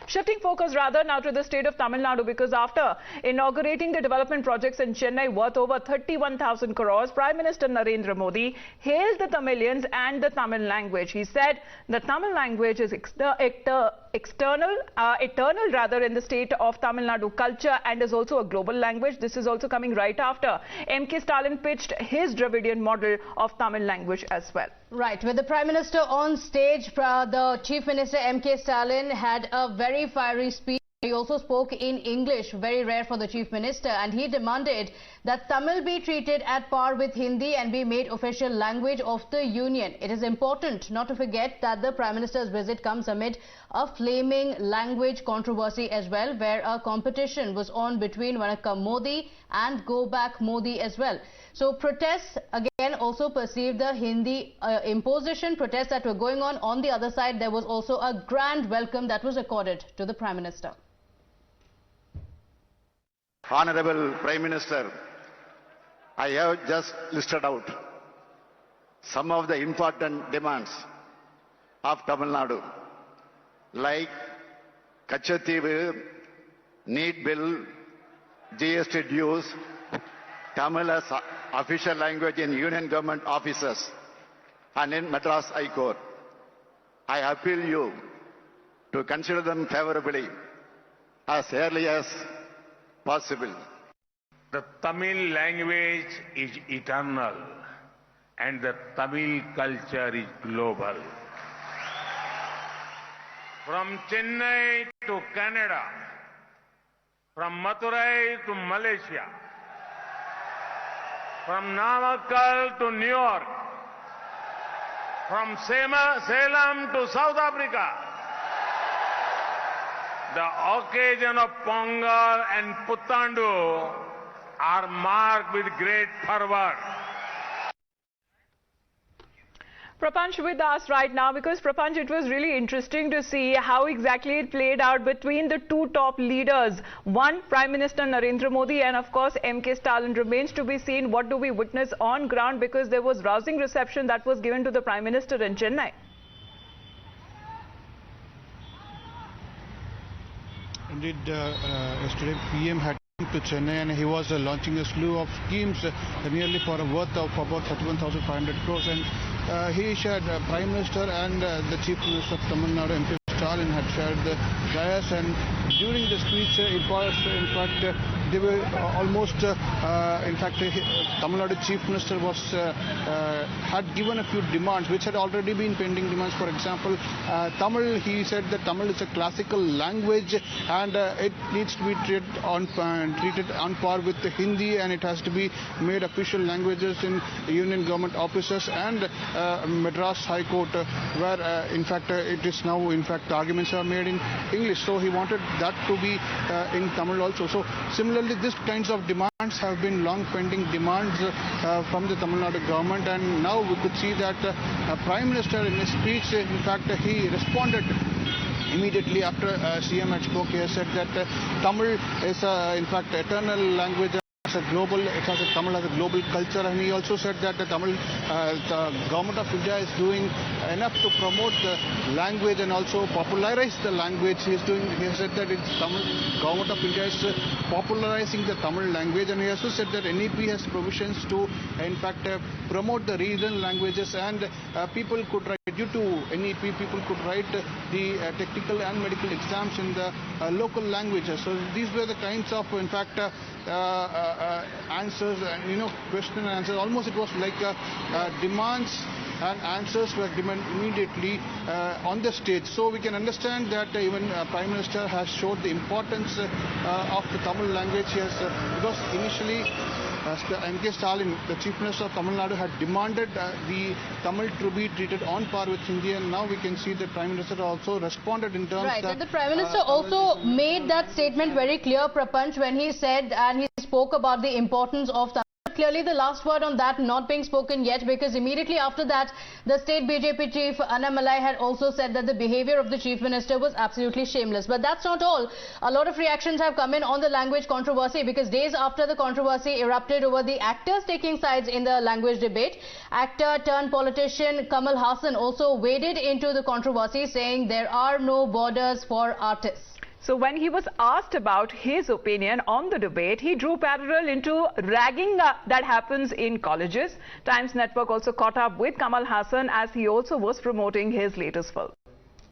Shifting focus rather now to the state of Tamil Nadu, because after inaugurating the development projects in Chennai worth over 31,000 crores, Prime Minister Narendra Modi hailed the Tamilians and the Tamil language. He said the Tamil language is eternal in the state of Tamil Nadu culture and is also a global language. This is also coming right after MK Stalin pitched his Dravidian model of Tamil language as well. Right, with the Prime Minister on stage, the Chief Minister MK Stalin had a very fiery speech. He also spoke in English, very rare for the Chief Minister, and he demanded that Tamil be treated at par with Hindi and be made official language of the Union. It is important not to forget that the Prime Minister's visit comes amid a flaming language controversy as well, where a competition was on between Vanakkam Modi and Go Back Modi as well. So protests again also perceived the Hindi imposition, protests that were going on. On the other side, there was also a grand welcome that was accorded to the Prime Minister. Honorable Prime Minister, I have just listed out some of the important demands of Tamil Nadu, like Kachativu, Need Bill, GST dues, Tamil as official language in Union Government offices and in Madras High Court. I appeal you to consider them favorably as early as possible. The Tamil language is eternal and the Tamil culture is global. From Chennai to Canada, from Madurai to Malaysia, from Namakkal to New York, from Salem to South Africa, the occasion of Pongal and Puthandu are marked with great fervor. Prapanch with us right now, because Prapanch, it was really interesting to see how exactly it played out between the two top leaders. One, Prime Minister Narendra Modi, and of course MK Stalin. Remains to be seen what do we witness on ground, because there was rousing reception that was given to the Prime Minister in Chennai. Indeed, yesterday PM had come to Chennai and he was launching a slew of schemes nearly for a worth of about 31,500 crores, and he shared Prime Minister and the Chief Minister of Tamil Nadu, MP Stalin, had shared the dais, and during the speech it was in fact they were almost in fact Tamil Nadu Chief Minister was had given a few demands which had already been pending demands. For example, Tamil, he said that Tamil is a classical language and it needs to be treated on par with the Hindi, and it has to be made official languages in Union Government offices and Madras High Court, where in fact it is now in fact the arguments are made in English. So he wanted that to be in Tamil also. So similarly, these kinds of demands have been long pending demands from the Tamil Nadu government, and now we could see that Prime Minister in his speech, in fact he responded immediately after CM had spoke. He has said that Tamil is in fact eternal language. Tamil has a global culture, and he also said that the government of India is doing enough to promote the language and also popularize the language. He said that government of India is popularizing the Tamil language, and he also said that NEP has provisions to in fact promote the regional languages, and people could write due to NEP, people could write the technical and medical exams in the local languages. So these were the kinds of in fact answers, question and answers. Almost it was like demands and answers were given immediately on the stage. So we can understand that even Prime Minister has showed the importance of the Tamil language. Because initially MK Stalin, the Chief Minister of Tamil Nadu, had demanded the Tamil to be treated on par with Hindi, and now we can see that Prime Minister also responded in terms right, that... and the Prime Minister also made that statement very clear, Prapanch, when he said and he spoke about the importance of Tamil but clearly the last word on that not being spoken yet, because immediately after that, the state BJP chief Annamalai had also said that the behavior of the chief minister was absolutely shameless. But that's not all. A lot of reactions have come in on the language controversy, because days after the controversy erupted over the actors taking sides in the language debate, actor turned politician Kamal Haasan also waded into the controversy, saying there are no borders for artists. So when he was asked about his opinion on the debate, he drew parallel into ragging that happens in colleges. Times Network also caught up with Kamal Haasan as he also was promoting his latest film.